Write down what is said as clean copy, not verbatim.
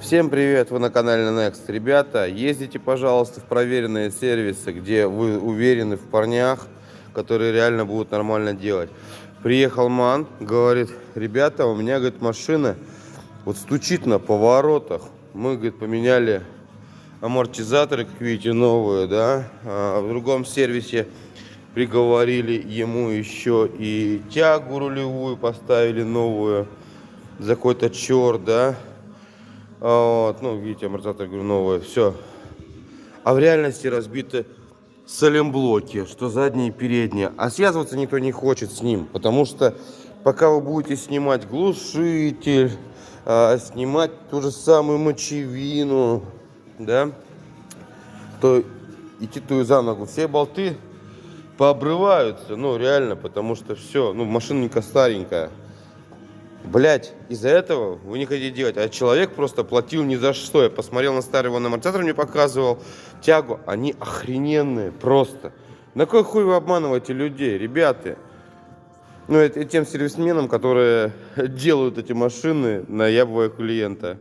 Всем привет, вы на канале Next. Ребята, ездите, пожалуйста, в проверенные сервисы, где вы уверены в парнях, которые реально будут нормально делать. Приехал Ман, говорит: ребята, у меня, говорит, машина вот стучит на поворотах. Мы, говорит, поменяли амортизаторы, как видите, новые, да. А в другом сервисе приговорили ему еще и тягу рулевую, поставили новую за какой-то черт, да. Вот, ну, видите, амортизатор, говорю, новые, все. А в реальности разбиты саленблоки, что задние и передние. А связываться никто не хочет с ним, потому что пока вы будете снимать глушитель, снимать ту же самую мочевину, да, то идти ту и за ногу. Все болты пообрываются, ну, реально, потому что все, ну, машинка старенькая. Блять, из-за этого вы не хотите делать. А человек просто платил ни за что. Я посмотрел на старый вон амортизатор, мне показывал тягу. Они охрененные просто. На кой хуй вы обманываете людей, ребята? Ну, это тем сервисменам, которые делают эти машины на ябвое клиента.